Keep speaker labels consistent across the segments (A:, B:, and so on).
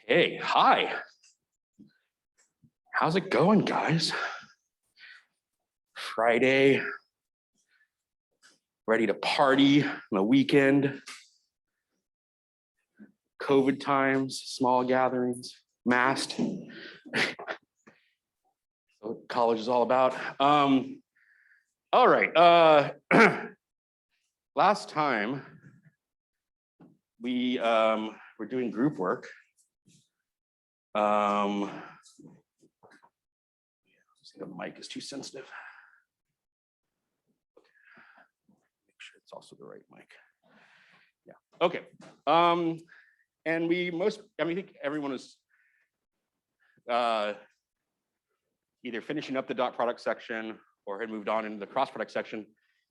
A: Hey, hi. How's it going, guys? Friday, ready to party on the weekend. COVID times, small gatherings, masked. That's what college is all about. All right. Last time we were doing group work. The mic is too sensitive. Make sure it's also the right mic. Yeah. Okay. And I think everyone is either finishing up the dot product section or had moved on into the cross product section.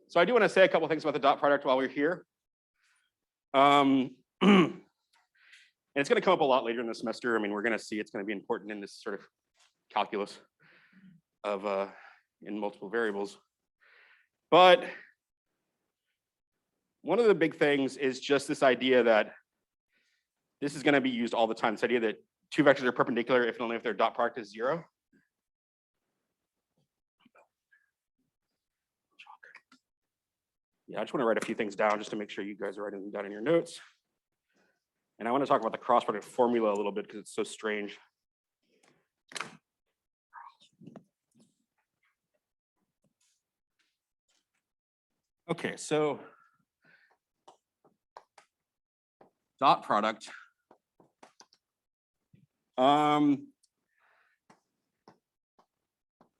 A: So I do want to say a couple things about the dot product while we're here. And it's going to come up a lot later in the semester. I mean, we're going to see it's going to be important in this sort of calculus of in multiple variables. But one of the big things is just this idea that this is going to be used all the time. This idea that two vectors are perpendicular if and only if their dot product is 0. Yeah, I just want to write a few things down just to make sure you guys are writing them down in your notes. And I want to talk about the cross product formula a little bit because it's so strange. Okay, so dot product.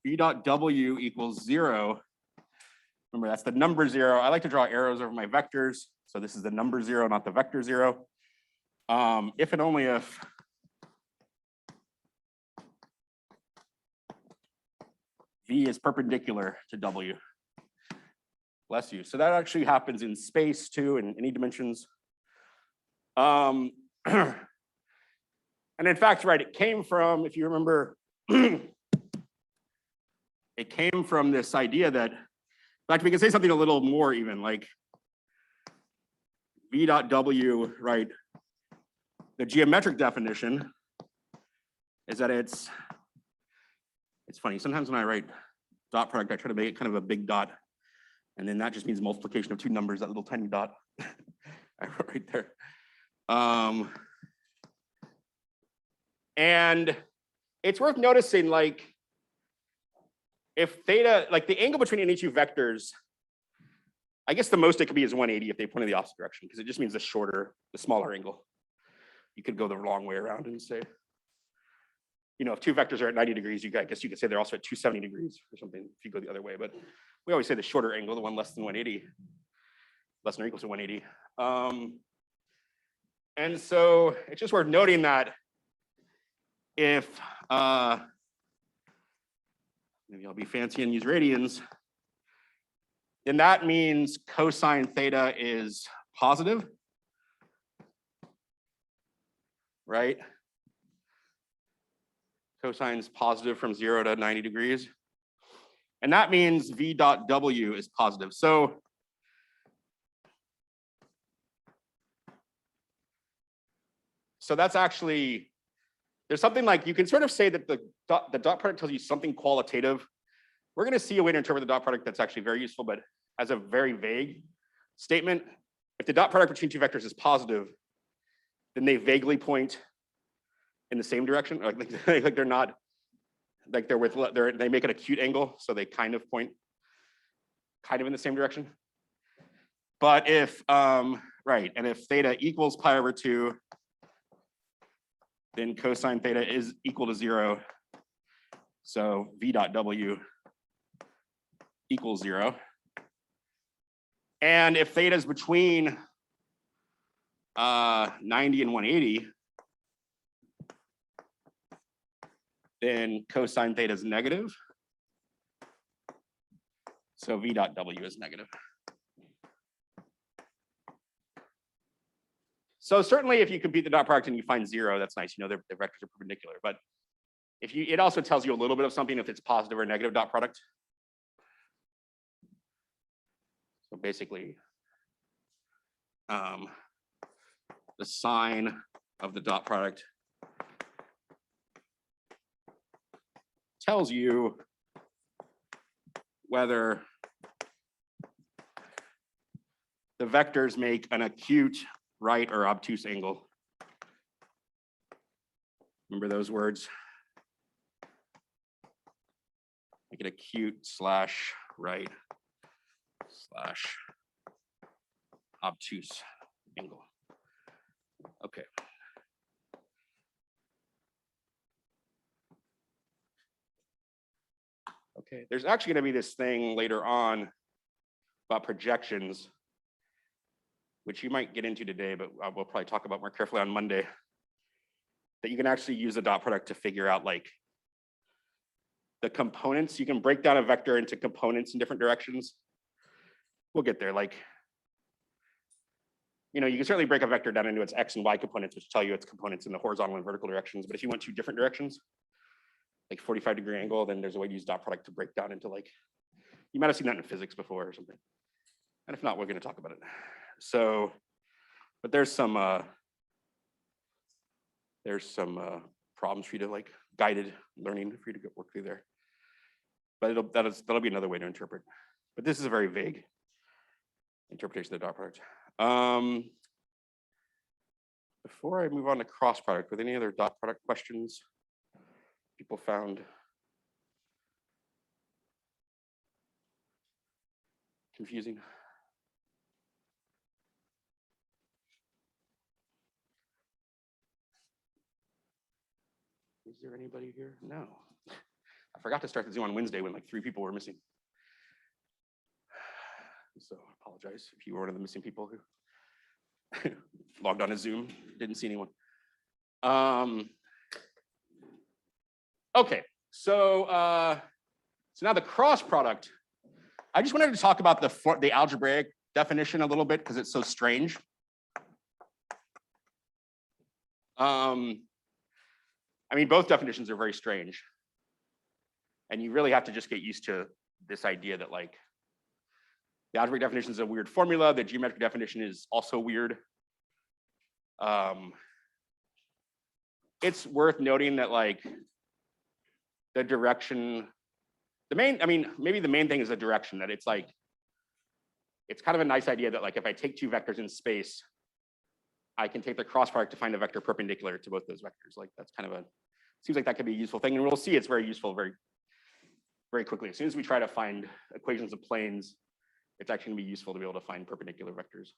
A: B dot W equals 0. Remember, that's the number 0. I like to draw arrows over my vectors. So this is the number 0, not the vector 0. If and only if V is perpendicular to W. Bless you. So that actually happens in space too, in any dimensions. And in fact, right, it came from, if you remember, it came from this idea that, in fact, we can say something a little more even, like V dot W, right? The geometric definition is that it's funny. Sometimes when I write dot product, I try to make it kind of a big dot. And then that just means multiplication of two numbers, that little tiny dot I wrote right there. And it's worth noticing, like, if theta, like the angle between any two vectors, I guess the most it could be is 180 if they point in the opposite direction, because it just means the smaller angle. You could go the long way around and say, you know, if two vectors are at 90 degrees, I guess you could say they're also at 270 degrees or something if you go the other way. But we always say the shorter angle, the one less than 180, less than or equal to 180. And so it's just worth noting that if, maybe I'll be fancy and use radians, then that means cosine theta is positive, right? Cosine is positive from 0 to 90 degrees. And that means V dot W is positive. So that's actually, there's something like, you can sort of say that the dot product tells you something qualitative. We're going to see a way to interpret the dot product that's actually very useful, but as a very vague statement, if the dot product between two vectors is positive, then they vaguely point in the same direction. Like they're not, like they make an acute angle, so they kind of point kind of in the same direction. But if, right, and if theta equals pi over 2, then cosine theta is equal to 0. So V dot W equals 0. And if theta is between 90 and 180, then cosine theta is negative. So V dot W is negative. So certainly if you compute the dot product and you find 0, that's nice. You know, the vectors are perpendicular. But if you, it also tells you a little bit of something if it's positive or negative dot product. So basically, the sign of the dot product tells you whether the vectors make an acute right or obtuse angle. Remember those words? Make it acute slash right slash obtuse angle. Okay. Okay, there's actually going to be this thing later on about projections, which you might get into today, but we'll probably talk about more carefully on Monday, that you can actually use the dot product to figure out like the components. You can break down a vector into components in different directions. We'll get there. Like, you know, you can certainly break a vector down into its x and y components, which tell you its components in the horizontal and vertical directions. But if you want two different directions, like 45-degree angle, then there's a way to use dot product to break down into like, you might have seen that in physics before or something. And if not, we're going to talk about it. So, but there's some problems for you to like guided learning for you to work through there. But that'll be another way to interpret. But this is a very vague interpretation of the dot product. Before I move on to cross product, with any other dot product questions people found confusing? Is there anybody here? No. I forgot to start the Zoom on Wednesday when like 3 people were missing. So I apologize if you were one of the missing people who logged on to Zoom, didn't see anyone. Okay, so now the cross product. I just wanted to talk about the algebraic definition a little bit because it's so strange. I mean, both definitions are very strange. And you really have to just get used to this idea that like the algebraic definition is a weird formula. The geometric definition is also weird. It's worth noting that like the direction, maybe the main thing is the direction, that it's like, it's kind of a nice idea that like if I take two vectors in space, I can take the cross product to find a vector perpendicular to both those vectors. Like that's kind of seems like that could be a useful thing. And we'll see it's very useful very, very quickly. As soon as we try to find equations of planes, it's actually gonna be useful to be able to find perpendicular vectors.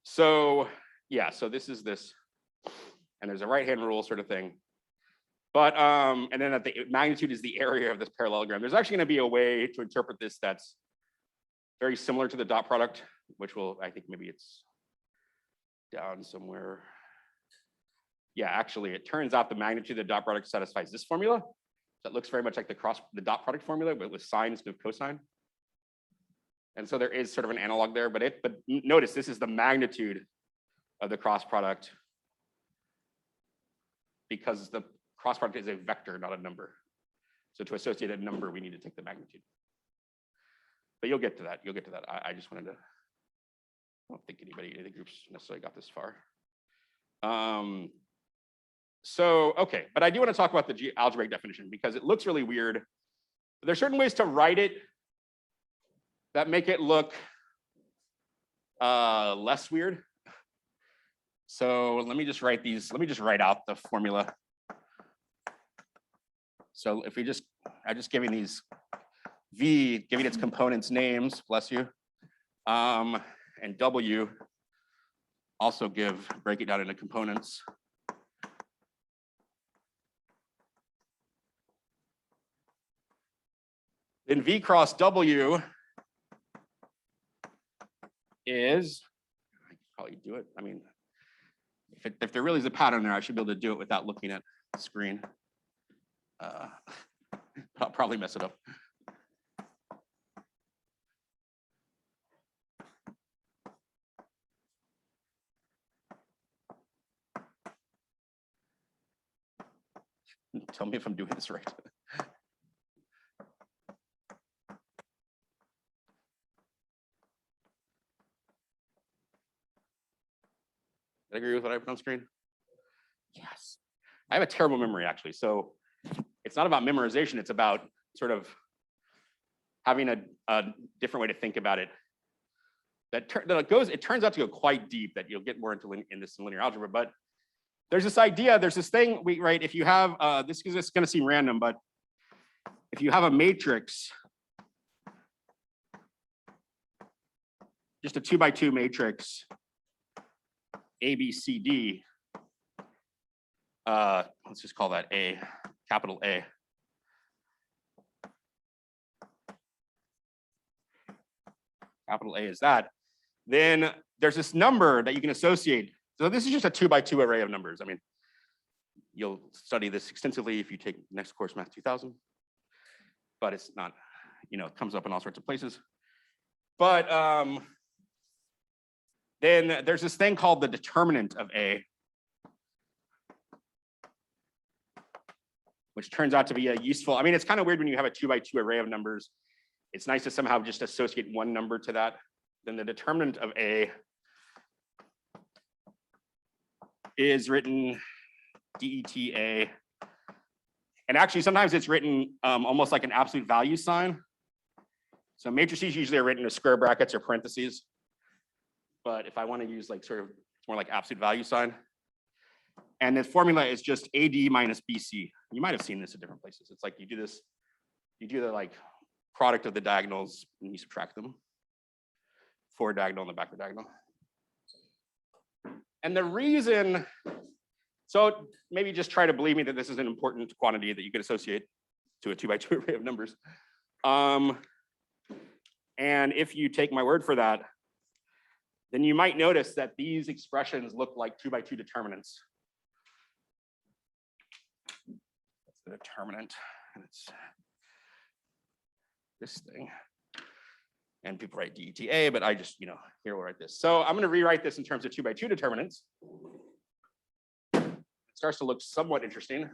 A: So yeah, so this is this, and there's a right-hand rule sort of thing. But, and then the magnitude is the area of this parallelogram. There's actually gonna be a way to interpret this that's very similar to the dot product, which will, I think maybe it's down somewhere. Yeah, actually, it turns out the magnitude of the dot product satisfies this formula. That looks very much like the dot product formula, but with sine instead of cosine. And so there is sort of an analog there, but notice this is the magnitude of the cross product because the cross product is a vector, not a number. So to associate a number, we need to take the magnitude. But you'll get to that. You'll get to that. I just wanted to. I don't think any of the groups necessarily got this far. So okay, but I do want to talk about the algebraic definition because it looks really weird. There's certain ways to write it that make it look less weird. So let me just write these. Let me just write out the formula. So if I'm just giving these V, giving its components names, bless you, and W also break it down into components. Then V cross W is, I could probably do it. I mean, if there really is a pattern there, I should be able to do it without looking at the screen. I'll probably mess it up. Tell me if I'm doing this right. Did I agree with what I put on screen? Yes. I have a terrible memory actually. So it's not about memorization, it's about sort of having a different way to think about it. It turns out to go quite deep that you'll get more into in this in linear algebra, but there's this idea, there's this thing, right, if you have, this is gonna seem random, but if you have a matrix, just a 2x2 matrix, A, B, C, D, let's just call that A, capital A. Capital A is that. Then there's this number that you can associate. So this is just a 2x2 array of numbers. I mean, you'll study this extensively if you take next course, Math 2000. But it's not, it comes up in all sorts of places. But then there's this thing called the determinant of A, which turns out to be a useful, I mean, it's kind of weird when you have a 2x2 array of numbers. It's nice to somehow just associate one number to that. Then the determinant of A is written DETA. And actually, sometimes it's written almost like an absolute value sign. So matrices usually are written with square brackets or parentheses. But if I want to use like sort of, it's more like absolute value sign. And the formula is just AD minus BC. You might have seen this at different places. It's like you do this, you do the like product of the diagonals and you subtract them. Forward diagonal and the backward diagonal. And the reason, so maybe just try to believe me that this is an important quantity that you can associate to a 2x2 array of numbers. And if you take my word for that, then you might notice that these expressions look like 2x2 determinants. That's the determinant, and it's this thing. And people write DETA, but I just, here we'll write this. So I'm going to rewrite this in terms of 2x2 determinants. It starts to look somewhat interesting.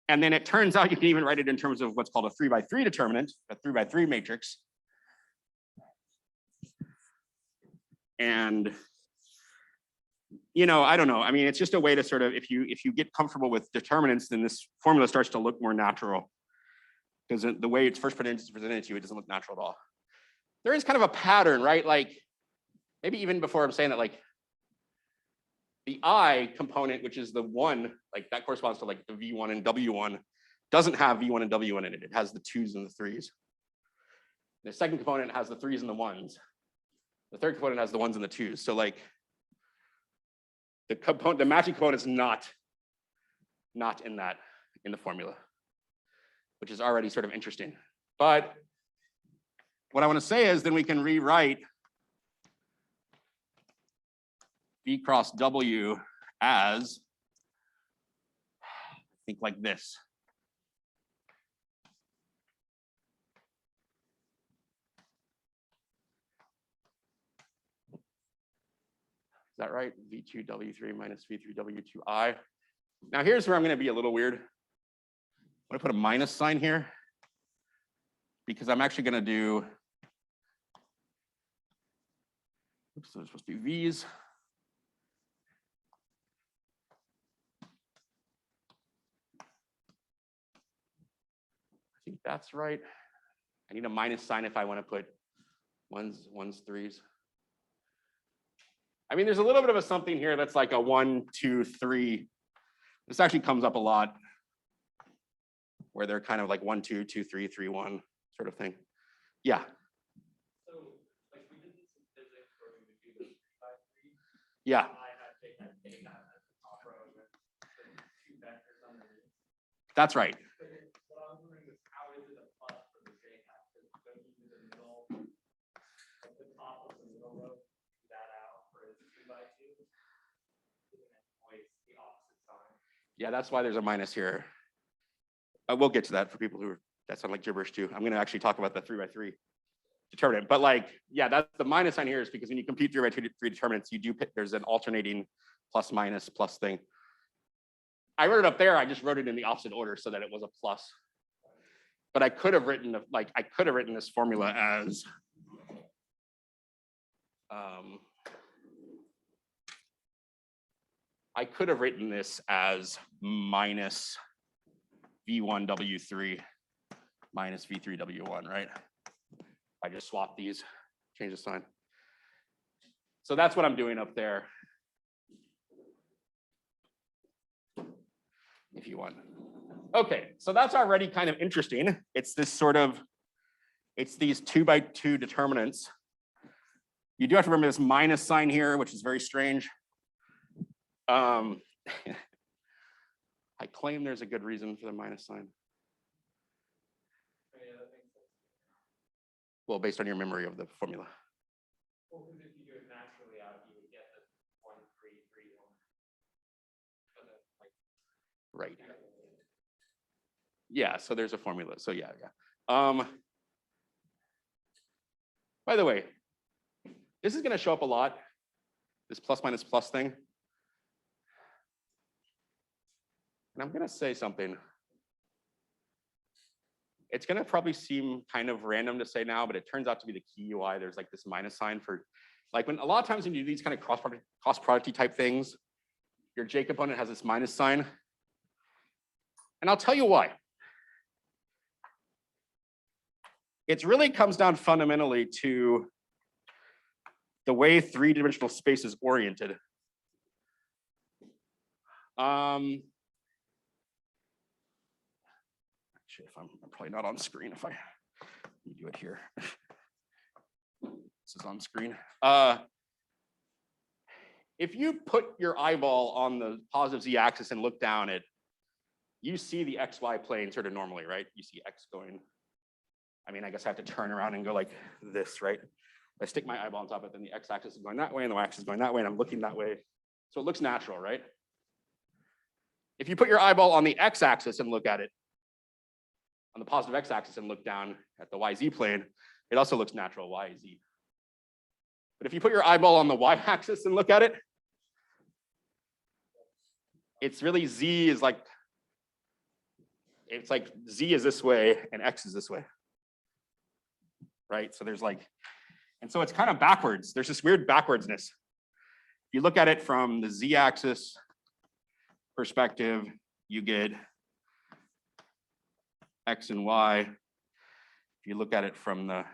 A: And then it turns out you can even write it in terms of what's called a 3x3 determinant, a 3x3 matrix. And I don't know. I mean, it's just a way to sort of, if you get comfortable with determinants, then this formula starts to look more natural. Because the way it's first presented to you, it doesn't look natural at all. There is kind of a pattern, right? Like maybe even before I'm saying that, like the I component, which is the one, like that corresponds to like the V1 and W1, doesn't have V1 and W1 in it. It has the 2s and the 3s. The second component has the 3s and the 1s. The third component has the 1s and the 2s. So like the matching component is not in the formula, which is already sort of interesting. But what I want to say is then we can rewrite V cross W as, I think like this. Is that right? V2W3 minus V3W2I. Now here's where I'm going to be a little weird. I'm going to put a minus sign here because I'm actually going to do, oops, those are supposed to be V's. I think that's right. I need a minus sign if I want to put ones, 3s. I mean, there's a little bit of a something here that's like a 1, 2, 3. This actually comes up a lot where they're kind of like 1, 2, 2, 3, 3, 1 sort of thing. Yeah.
B: So like we did this in physics where we would do the 3x3.
A: Yeah.
B: I had to take that data at the top row with the 2 vectors underneath.
A: That's right.
B: What I was wondering is how is it a plus for the J hat? Because when you do the middle, at the top of the middle row, that out for 2x2, and then always the opposite sign.
A: Yeah, that's why there's a minus here. We'll get to that for people who that sound like gibberish too. I'm going to actually talk about the 3x3 determinant, but like, yeah, that's the minus sign here is because when you compute 3x3 determinants, you do pick, there's an alternating plus minus plus thing. I wrote it up there. I just wrote it in the opposite order so that it was a plus. But I could have written this formula as I could have written this as minus V1W3 minus V3W1, right? I just swap these, change the sign. So that's what I'm doing up there. If you want. Okay, so that's already kind of interesting. It's this sort of, it's these 2x2 determinants. You do have to remember this minus sign here, which is very strange. I claim there's a good reason for the minus sign. Well, based on your memory of the formula.
B: Well, because if you do it naturally out, you would get the 1, 3, 3, 1.
A: Right. Yeah, so there's a formula. So yeah. By the way, this is going to show up a lot, this plus minus plus thing. And I'm going to say something. It's going to probably seem kind of random to say now, but it turns out to be the key why there's like this minus sign for, like when a lot of times when you do these kind of cross producty type things, your J component has this minus sign. And I'll tell you why. It really comes down fundamentally to the way three-dimensional space is oriented. Actually, if I'm probably not on screen if I do it here. This is on screen. If you put your eyeball on the positive z-axis and look down it, you see the xy plane sort of normally, right? You see x going. I mean, I guess I have to turn around and go like this, right? I stick my eyeball on top of it, then the x-axis is going that way and the y-axis is going that way, and I'm looking that way. So it looks natural, right? If you put your eyeball on the x-axis and look at it, on the positive x-axis and look down at the yz plane, it also looks natural, yz. But if you put your eyeball on the y-axis and look at it, it's really z is like, it's like z is this way and x is this way, right? So there's like, and so it's kind of backwards. There's this weird backwardsness. If you look at it from the z-axis perspective, you get x and y. If you look at it from the,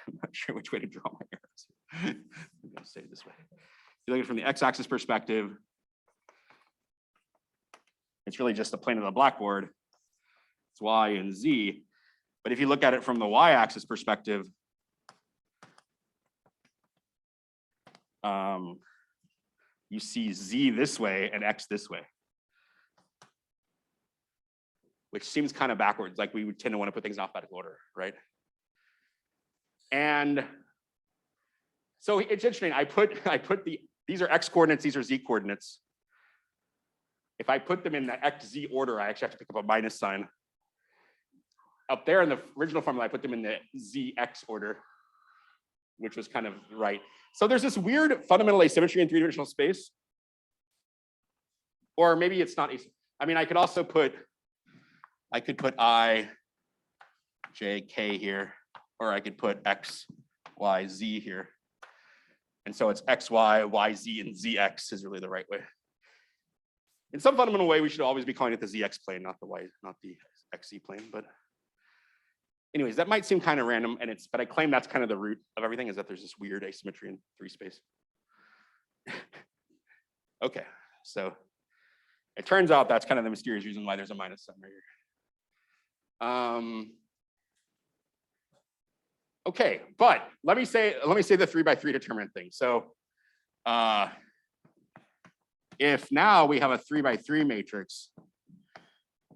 A: I'm not sure which way to draw my arrows. I'm gonna say it this way. If you look at it from the x-axis perspective, it's really just the plane of the blackboard. It's y and z. But if you look at it from the y-axis perspective, you see z this way and x this way, which seems kind of backwards, like we would tend to want to put things in alphabetical order, right? And so it's interesting. These are x coordinates, these are z coordinates. If I put them in the xz order, I actually have to pick up a minus sign. Up there in the original formula, I put them in the zx order, which was kind of right. So there's this weird fundamental asymmetry in three-dimensional space. Or maybe it's not, I mean, I could also put, I could put I, j, k here, or I could put x, y, z here. And so it's x, y, y, z, and zx is really the right way. In some fundamental way, we should always be calling it the zx plane, not the y, not the xz plane. But anyways, that might seem kind of random, and but I claim that's kind of the root of everything, is that there's this weird asymmetry in three space. Okay, so it turns out that's kind of the mysterious reason why there's a minus sign right here. Okay, but let me say the 3x3 determinant thing. So if now we have a 3x3 matrix,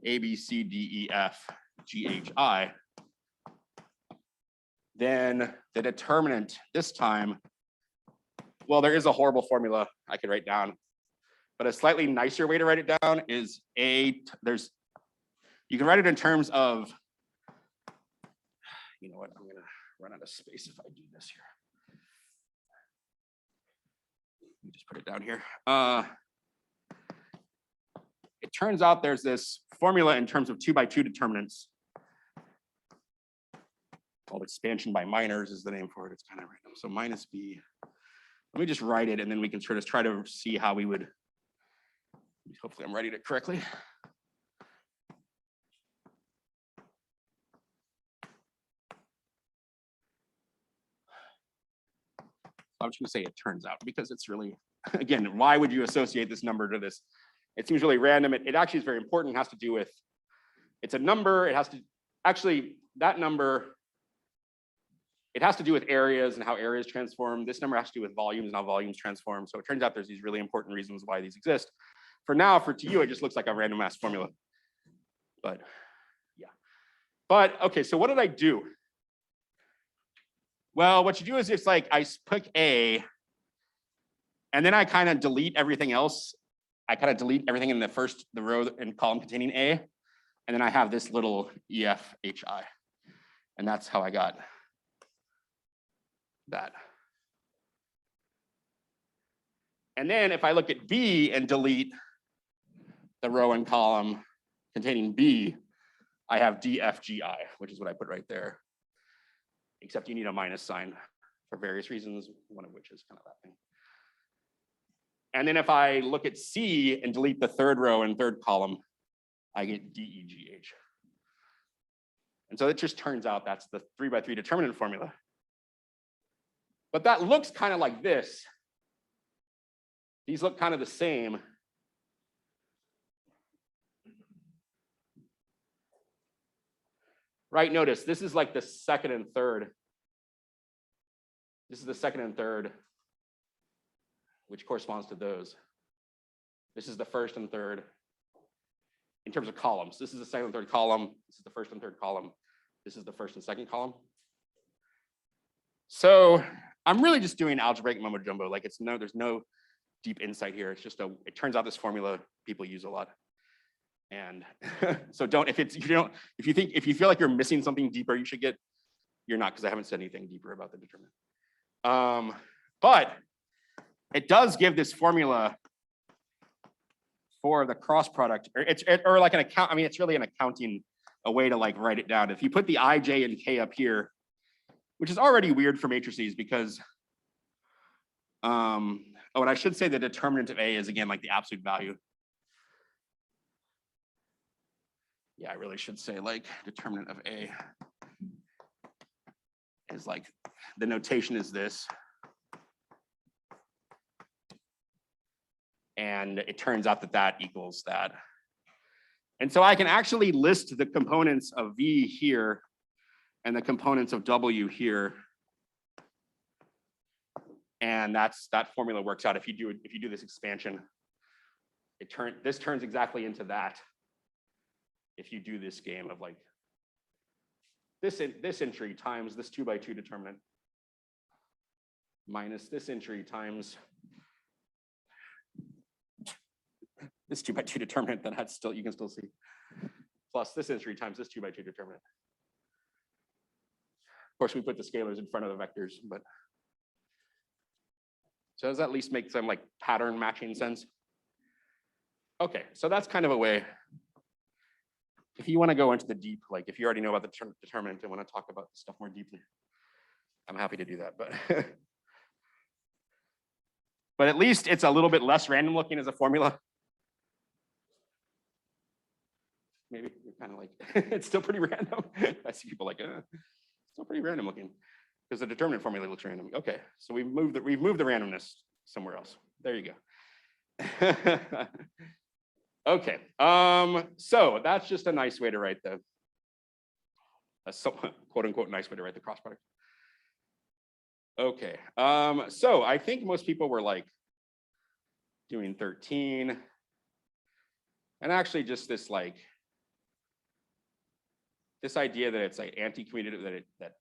A: A, B, C, D, E, F, G, H, I, then the determinant this time, well, there is a horrible formula I could write down, but a slightly nicer way to write it down is you can write it in terms of, you know what, I'm gonna run out of space if I do this here. Let me just put it down here. It turns out there's this formula in terms of 2x2 determinants. Called expansion by minors is the name for it. It's kind of random. So minus b. Let me just write it, and then we can sort of try to see how we would. Hopefully, I'm writing it correctly. I'm just going to say it turns out, because it's really, again, why would you associate this number to this? It seems really random. It actually is very important. It has to do with, it's a number. It has to, actually, that number, it has to do with areas and how areas transform. This number has to do with volumes and how volumes transform. So it turns out there's these really important reasons why these exist. For now, for TU, it just looks like a random mass formula. But yeah. But okay, so what did I do? Well, what you do is it's like I pick A, and then I kind of delete everything else. I kind of delete everything in the row and column containing A, and then I have this little EFHI, and that's how I got that. And then if I look at B and delete the row and column containing B, I have DFGI, which is what I put right there. Except you need a minus sign for various reasons, one of which is kind of that thing. And then if I look at C and delete the third row and third column, I get DEGH. And so it just turns out that's the 3x3 determinant formula. But that looks kind of like this. These look kind of the same. Right, notice this is like the second and third. This is the second and third, which corresponds to those. This is the first and third in terms of columns. This is the second and third column. This is the first and third column. This is the first and second column. So I'm really just doing algebraic mumbo jumbo. Like there's no deep insight here. It's just it turns out this formula people use a lot. And so if you feel like you're missing something deeper, you're not, because I haven't said anything deeper about the determinant. But it does give this formula for the cross product, or like an account. I mean, it's really an accounting, a way to like write it down. If you put the I, J, and K up here, which is already weird for matrices because, and I should say the determinant of A is again like the absolute value. Yeah, I really should say like determinant of A is like, the notation is this. And it turns out that that equals that. And so I can actually list the components of V here and the components of W here. And that formula works out if you do this expansion. This turns exactly into that. If you do this game of like this entry times this 2x2 determinant minus this entry times this 2x2 determinant, then you can still see, plus this entry times this 2x2 determinant. Of course, we put the scalars in front of the vectors, but so does that at least make some like pattern matching sense? Okay, so that's kind of a way. If you want to go into the deep, like if you already know about the determinant and want to talk about stuff more deeply, I'm happy to do that. But at least it's a little bit less random looking as a formula. Maybe you're kind of like, it's still pretty random. I see people like, still pretty random looking because the determinant formula looks random. Okay, so we've moved the randomness somewhere else. There you go. Okay, so that's just a nice way to write a quote unquote nice way to write the cross product. Okay, so I think most people were like doing 13, and actually just this like this idea that it's like anti-commutative, that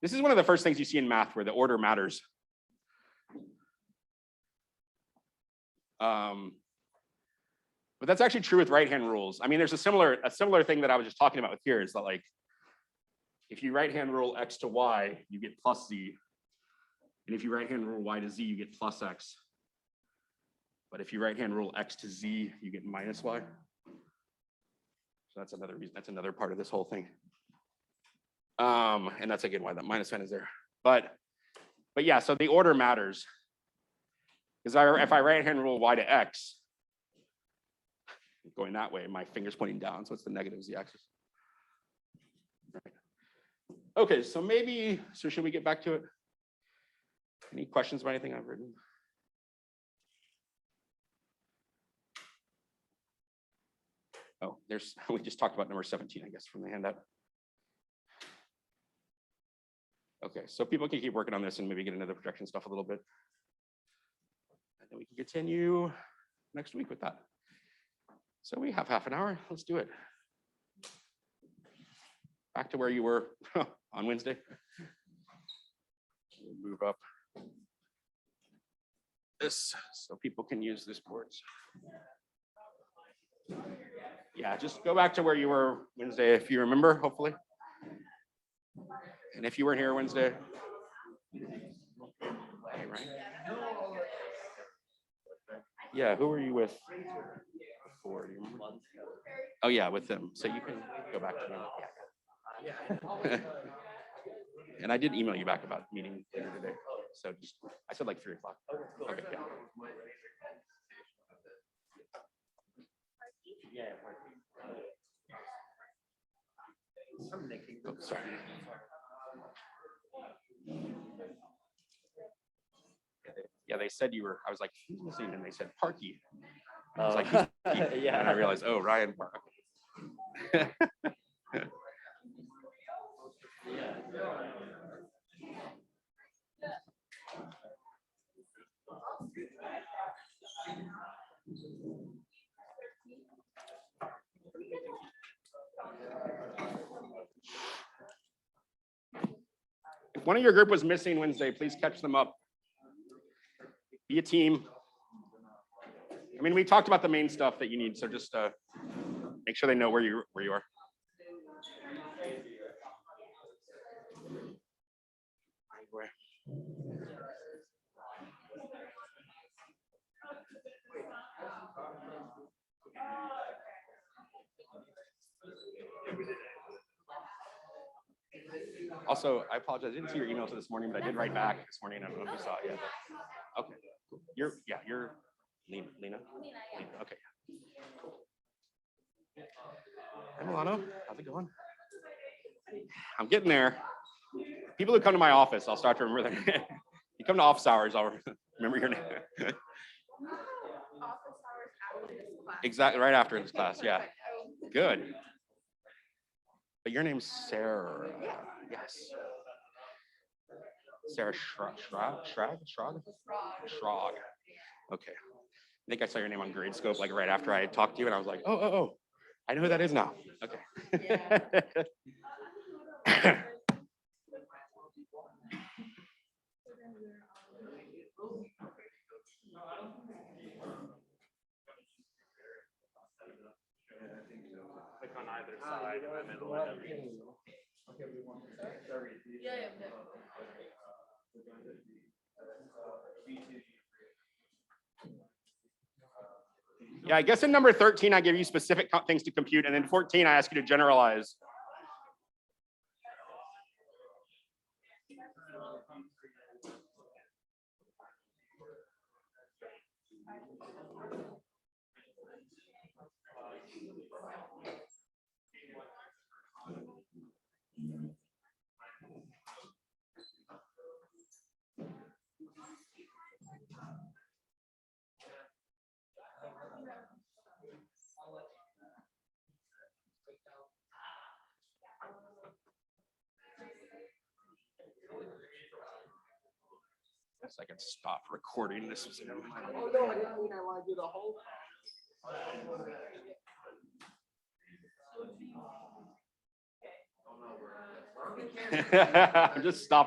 A: this is one of the first things you see in math where the order matters. But that's actually true with right-hand rules. I mean, there's a similar thing that I was just talking about with here is that like, if you right-hand rule x to y, you get plus z. And if you right-hand rule y to z, you get plus x. But if you right-hand rule X to Z, you get minus Y. So that's another reason, that's another part of this whole thing. And that's again why that minus sign is there. But yeah, so the order matters. Because if I right-hand rule Y to X, going that way, my finger's pointing down, so it's the negative Z axis. Right. Okay, so maybe, so should we get back to it? Any questions about anything I've written? Oh, we just talked about number 17, I guess, from the handout. Okay, so people can keep working on this and maybe get into the projection stuff a little bit. And then we can continue next week with that. So we have half an hour, let's do it. Back to where you were on Wednesday. We'll move up this so people can use this boards. Yeah, just go back to where you were Wednesday if you remember, hopefully. And if you weren't here Wednesday, right? Yeah, who were you with before? Do you remember? Oh yeah, with them. So you can go back to them. And I did email you back about meeting later today. So just, I said like 3 o'clock. Okay, yeah. Oh, sorry. Yeah, they said you were, I was like, who's missing? And they said Parky. I was like, yeah. And I realized, oh, Ryan Park. If one of your group was missing Wednesday, please catch them up. Be a team. I mean, we talked about the main stuff that you need, so just make sure they know where you are. Also, I apologize. I didn't see your email this morning, but I did write back this morning. I don't know if you saw it yet. Okay. You're Lena. Lena? Okay. Hi, Milano. How's it going? I'm getting there. People who come to my office, I'll start to remember their name. You come to office hours, I'll remember your name. Exactly, right after this class, yeah. Good. But your name's Sarah. Yes. Sarah Schrog? Okay. I think I saw your name on Gradescope like right after I had talked to you, and I was like, oh, I know who that is now. Okay. Yeah.
B: Click on either side in the middle.
A: Yeah, I guess in number 13, I give you specific things to compute, and then 14, I ask you to generalize. Guess I can stop recording this.
C: Oh no, I didn't mean I want to do the whole.
A: I'm just stopping.